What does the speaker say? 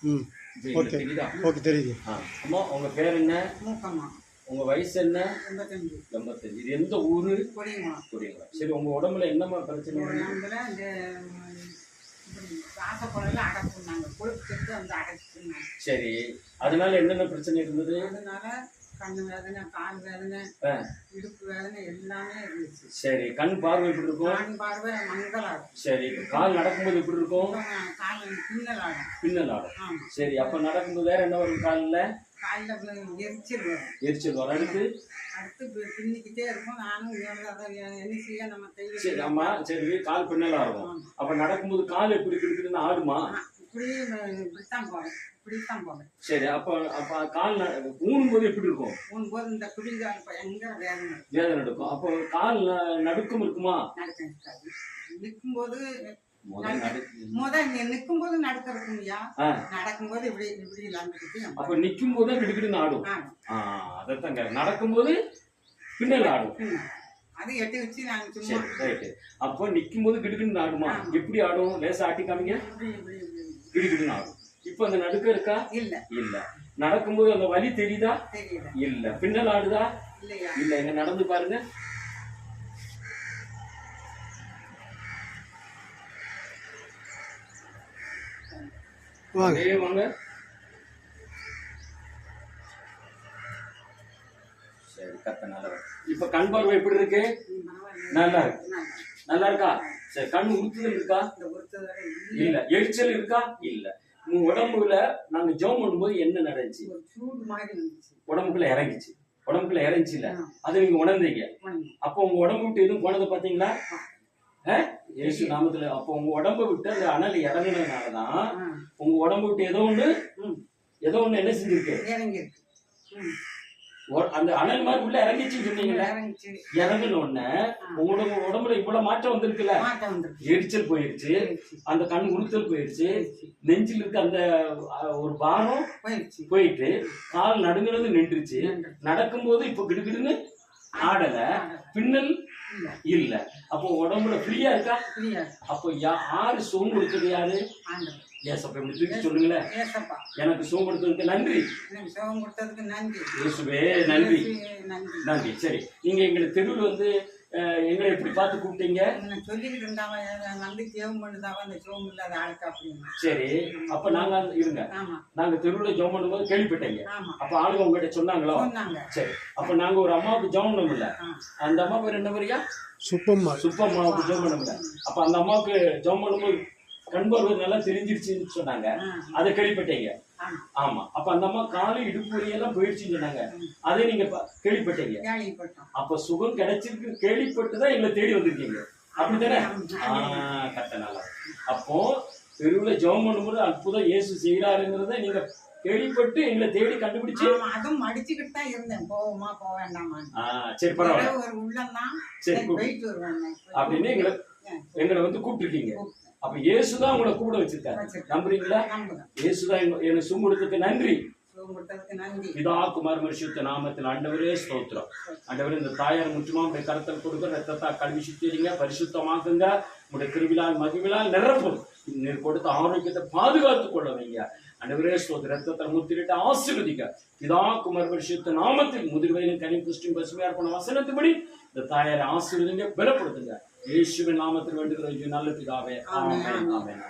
ம். ஓகே தெரியுதா? ஓகே தெரியுது. அம்மா உங்க பேர் என்ன? மூக்கம்மா. உங்க வயசு என்ன? 85. 85. இது எந்த ஊரு? கொடியங்குளம். கொடியங்குளம். சரி, உங்க உடம்புல என்னம்மா பிரச்சனை? உடம்புல இந்த வாசப்படல அடைச்சுனாங்க, கொழுப்பு செத்து வந்து அடைச்சுனாங்க. சரி, அதனால என்னென்ன பிரச்சனை இருந்தது? அதனால கண்ணு வேதனை, கால் வேதனை, இடுப்பு வேதனை எல்லாமே இருந்துச்சு. சரி, கண் பார்வை எப்படி இருக்கும்? கண் பார்வை மங்கலாடும். சரி, கால் நடக்கும்போது எப்படி இருக்கும்? கால் பின்னல் ஆடும். பின்னல் ஆடும். ஆமா. சரி, அப்ப நடக்கும்போது வேற என்ன வரும்? காலில் எரிச்சல் வரும். எரிச்சல் வரும். அடுத்து பின்னிக்கிட்டே இருக்கும். நானும் என்ன செய்ய நம்ம கையில். சரி, ஆமா. சரி, கால் பின்னலா இருக்கும். அப்ப நடக்கும்போது கால் எப்படி இருக்குன்னு ஆடுமா? இப்படித்தான் போவேன், இப்படித்தான் போவேன். சரி, அப்ப கால் ஊனும்போது எப்படி இருக்கும்? ஊனும்போது இந்த குடிகால் பயங்கர வேதனை எடுக்கும். அப்போ கால் நடுக்கம் இருக்குமா? நடுக்கம் இருக்காது. நிற்கும்போது நிற்கும் போது நடுக்கம் இருக்குங்கய்யா. நடக்கும்போது இப்படி இப்படி இல்லாந்துக்கிட்டு. அப்ப நிற்கும் போது கிடுக்கிடுன்னு ஆடும். அதைத்தாங்க, நடக்கும்போது பின்னல் ஆடும். அது எட்டி வச்சு நாங்க சும்மா. சரி, ரைட்டு. அப்போ நிற்கும் போது கிடுக்கிடுன்னு ஆடுமா? எப்படி ஆடும்? லேசா ஆட்டி காமிங்க. கிடுக்கிடுன்னு ஆடும். இப்ப அந்த நடுக்கம் இருக்கா? இல்ல. இல்ல. நடக்கும்போது அந்த வலி தெரியுதா? தெரியல. இல்ல. பின்னல் ஆடுதா? இல்லையா? இல்ல. எங்க நடந்து பாருங்க. வாங்க வாங்க. சரி, கத்த. இப்ப கண் பார்வை எப்படி இருக்கு? நல்லா இருக்கு. நல்லா இருக்கா? சரி, கண் உறுத்துதல் இருக்கா? இல்ல. எரிச்சல் இருக்கா? இல்ல. உங்க உடம்புல நாங்க ஜெபம் பண்ணும்போது என்ன நடந்துச்சு? உடம்புக்குள்ள இறங்கிச்சு. உடம்புக்குள்ள இறங்கிச்சு இல்ல, அதை நீங்க உணர்ந்தீங்க. அப்போ உங்க உடம்பு விட்டு எதுவும் போனதை பாத்தீங்களா? இயேசு நாமத்துல. அப்போ உங்க உடம்பை விட்டு அந்த அனல் இறங்கினதுனாலதான் உங்க உடம்பு விட்டு ஏதோ ஒண்ணு என்ன செஞ்சிருக்கு? அந்த அனல் மாதிரி உள்ள இறங்கிச்சுன்னு சொன்னீங்கல்ல. இறங்கின உடனே உங்களோட உடம்புல இவ்வளவு மாற்றம் வந்திருக்குல்ல. எரிச்சல் போயிருச்சு, அந்த கண் உறுத்தல் போயிருச்சு, நெஞ்சில் இருக்க அந்த ஒரு பாரம் போயிட்டு, கால் நடுங்கிறது நின்றுச்சு. நடக்கும்போது இப்ப கிடுகிடுன்னு ஆடல, பின்னல் இல்ல. அப்போ உடம்புல ஃப்ரீயா இருக்கா? அப்போ யாரு சுகம் கொடுத்தது? யாரு? ஏசப்பா. சொல்லுங்களேன். எனக்கு சுகம் கொடுத்ததுக்கு நன்றி. இயேசுவே நன்றி. நன்றி. சரி, நீங்க எங்களை தெருவில் வந்து எங்களை எப்படி பார்த்து கூப்பிட்டீங்க? சொல்லிக்கிட்டு இருந்தாங்க, வந்து ஜெபம் பண்ணுதாவா அந்த ஜெபம் இல்லாத ஆளுக்கு அப்படின்னு. சரி, அப்ப நாங்க இருங்க, நாங்க தெருவில் ஜெபம் பண்ணும்போது கேள்விப்பட்டீங்க. அப்ப ஆளுங்க உங்ககிட்ட சொன்னாங்களோ? சரி, அப்ப நாங்க ஒரு அம்மாவுக்கு ஜெபம் பண்ணோம்ல, அந்த அம்மா பேர் என்ன வரியா? சுப்பம்மா. சுப்பம்மாவுக்கு ஜெபம் பண்ணோம்ல. அப்ப அந்த அம்மாவுக்கு ஜெபம் பண்ணும்போது கண் பார்வை நல்லா தெரிஞ்சிருச்சுன்னு சொன்னாங்க. அதை கேள்விப்பட்டீங்க. ஆமா. அப்ப அந்த அம்மா காலு இடுப்பு வலியெல்லாம் போயிடுச்சுன்னு சொன்னாங்க. அதை நீங்க கேள்விப்பட்டீங்க. அப்ப சுகம் கிடைச்சிருக்கு கேள்விப்பட்டுதான் எங்களை தேடி வந்திருக்கீங்க, அப்படித்தானே? கரெக்டா. அப்போ தெருவுல ஜெபம் பண்ணும்போது அற்புதம் இயேசு செய்யறாருங்கிறத நீங்க கேள்விப்பட்டு எங்களை தேடி கண்டுபிடிச்சு. அதுவும் அடிச்சுக்கிட்டு தான் இருந்தேன், போவோமா போக வேண்டாமா. சரி, பரவாயில்ல. ஒரு உள்ளம்தான். சரி, அப்படின்னு எங்களை வந்து கூப்பிட்டுருக்கீங்க. அப்ப இயேசுதான் உங்களை கூட வச்சிருக்காரு. நம்புறீங்களா? இயேசுதான் எனக்கு சுகம் கொடுத்ததுக்கு நன்றி. பிதா குமார் பரிசுத்த நாமத்தில் ஆண்டவரே ஸ்தோத்திரம். ஆண்டவரே, இந்த தாயார் முற்றுமா உடைய கரத்தில் கொடுக்க, ரத்தத்தா கழுவி சுத்திடுங்க, பரிசுத்தமாக்குங்க, உடைய கிருவிழால் மகிழ்விழால் நிரப்பும். நீர் கொடுத்த ஆரோக்கியத்தை பாதுகாத்துக் கொள்ள வைங்க. ஆண்டவரே ஸ்தோத்திரம். ரத்தத்தை முத்திரிட்டு ஆசீர்வதிக்க. பிதா குமார் பரிசுத்த நாமத்தில் முதிர்வயலின் கனி புஷ்டியும் பசுமையா போன வசனத்துபடி இந்த தாயாரை ஆசீர்வதிங்க, பலப்படுத்துங்க. இயேசுவின் நாமத்தில் வேண்டுகிறோம் நல்ல பிதாவே. ஆமென். ஆமென்.